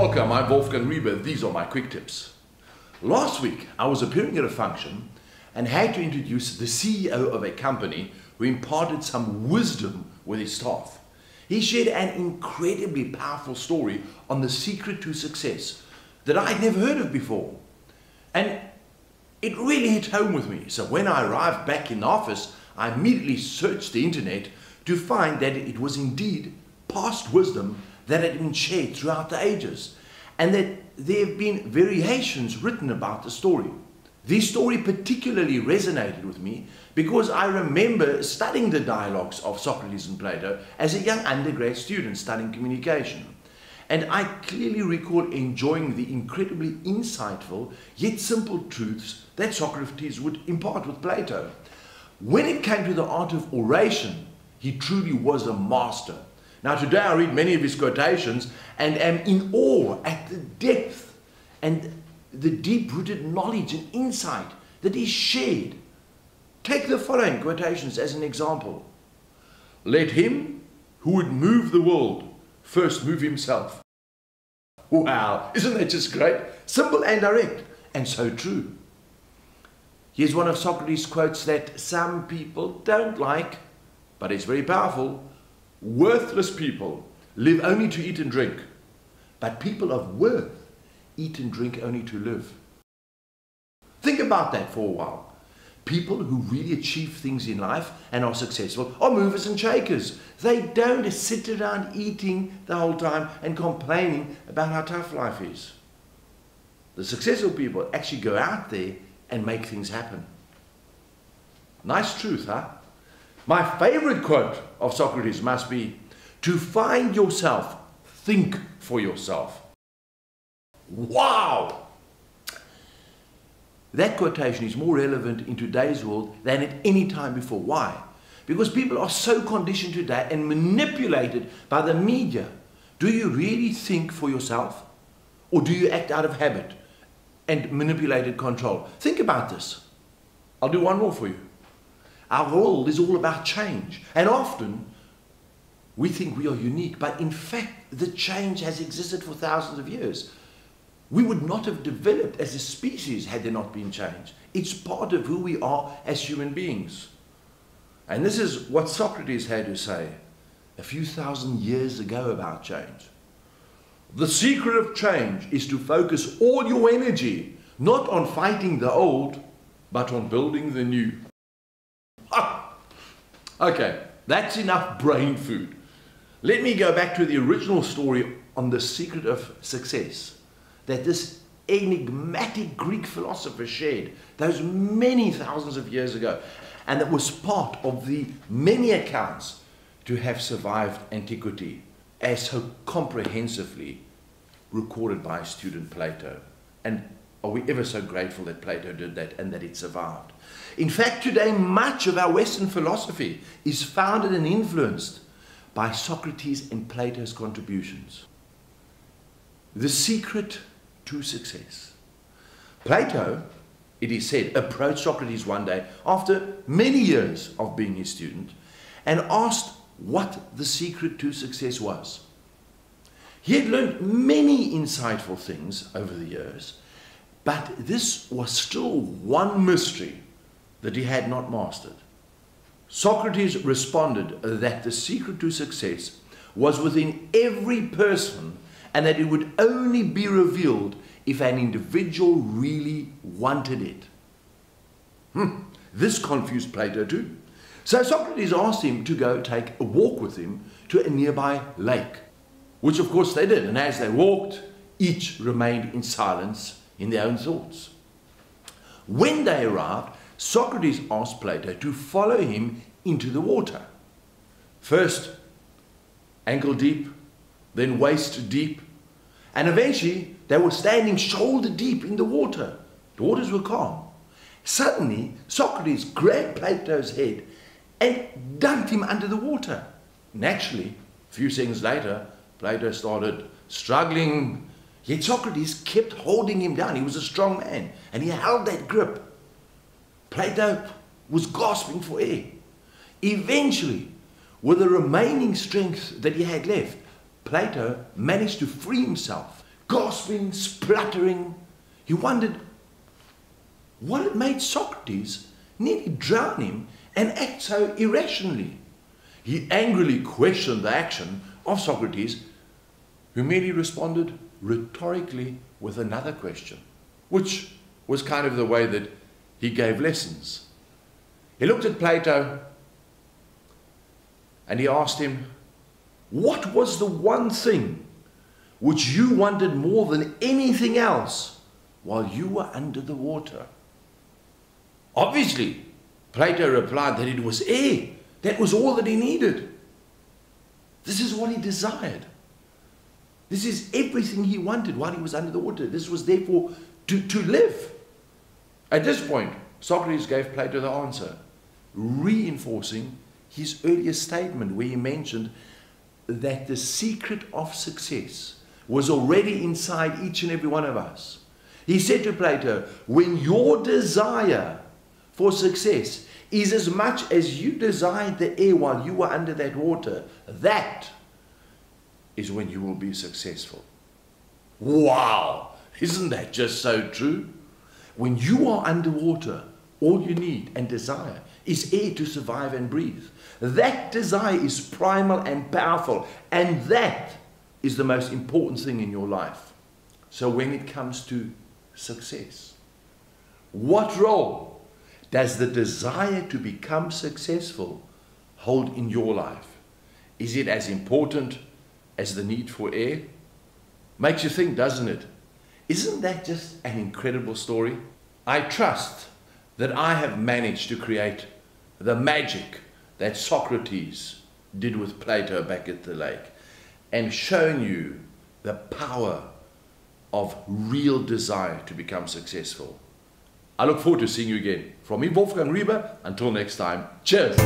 Welcome, I'm Wolfgang Riebe. These are my quick tips. Last week, I was appearing at a function and had to introduce the CEO of a company who imparted some wisdom with his staff. He shared an incredibly powerful story on the secret to success that I'd never heard of before. And it really hit home with me. So when I arrived back in the office, I immediately searched the internet to find that it was indeed past wisdom that had been shared throughout the ages, and that there have been variations written about the story. This story particularly resonated with me because I remember studying the dialogues of Socrates and Plato as a young undergrad student studying communication. And I clearly recall enjoying the incredibly insightful yet simple truths that Socrates would impart with Plato. When it came to the art of oration, he truly was a master. Now today I read many of his quotations and am in awe at the depth and the deep-rooted knowledge and insight that he shared. Take the following quotations as an example. Let him who would move the world first move himself. Wow, isn't that just great? Simple and direct, and so true. Here's one of Socrates' quotes that some people don't like, but it's very powerful. Worthless people live only to eat and drink, but people of worth eat and drink only to live. Think about that for a while. People who really achieve things in life and are successful are movers and shakers. They don't sit around eating the whole time and complaining about how tough life is. The successful people actually go out there and make things happen. Nice truth, huh? My favorite quote of Socrates must be, to find yourself, think for yourself. Wow! That quotation is more relevant in today's world than at any time before. Why? Because people are so conditioned today and manipulated by the media. Do you really think for yourself? Or do you act out of habit and manipulated control? Think about this. I'll do one more for you. Our world is all about change, and often we think we are unique, but in fact the change has existed for thousands of years. We would not have developed as a species had there not been change. It's part of who we are as human beings. And this is what Socrates had to say a few thousand years ago about change. The secret of change is to focus all your energy not on fighting the old, but on building the new. Okay, that's enough brain food. Let me go back to the original story on the secret of success that this enigmatic Greek philosopher shared those many thousands of years ago, and that was part of the many accounts to have survived antiquity as so comprehensively recorded by his student Plato. And are we ever so grateful that Plato did that and that it survived? In fact, today much of our Western philosophy is founded and influenced by Socrates and Plato's contributions. The secret to success. Plato, it is said, approached Socrates one day after many years of being his student and asked what the secret to success was. He had learned many insightful things over the years, but this was still one mystery that he had not mastered. Socrates responded that the secret to success was within every person and that it would only be revealed if an individual really wanted it. This confused Plato too. So Socrates asked him to go take a walk with him to a nearby lake, which of course they did, and as they walked, each remained in silence in their own thoughts. When they arrived, Socrates asked Plato to follow him into the water. First, ankle deep, then waist deep, and eventually they were standing shoulder deep in the water. The waters were calm. Suddenly, Socrates grabbed Plato's head and dunked him under the water. Naturally, a few seconds later, Plato started struggling, yet Socrates kept holding him down. He was a strong man, and he held that grip. Plato was gasping for air. Eventually, with the remaining strength that he had left, Plato managed to free himself, gasping, spluttering. He wondered what had made Socrates nearly drown him and act so irrationally. He angrily questioned the action of Socrates, who merely responded rhetorically with another question, which was kind of the way that he gave lessons. He looked at Plato and he asked him, what was the one thing which you wanted more than anything else while you were under the water? Obviously, Plato replied that it was air. That was all that he needed. This is what he desired. This is everything he wanted while he was under the water. This was therefore to live. At this point, Socrates gave Plato the answer, reinforcing his earlier statement where he mentioned that the secret of success was already inside each and every one of us. He said to Plato, when your desire for success is as much as you desired the air while you were under that water, that is when you will be successful. Wow! Isn't that just so true? When you are underwater, all you need and desire is air to survive and breathe. That desire is primal and powerful, and that is the most important thing in your life. So when it comes to success, what role does the desire to become successful hold in your life? Is it as important as the need for air? Makes you think, doesn't it? Isn't that just an incredible story? I trust that I have managed to create the magic that Socrates did with Plato back at the lake, and shown you the power of real desire to become successful. I look forward to seeing you again. From me, Wolfgang Riebe, until next time, cheers!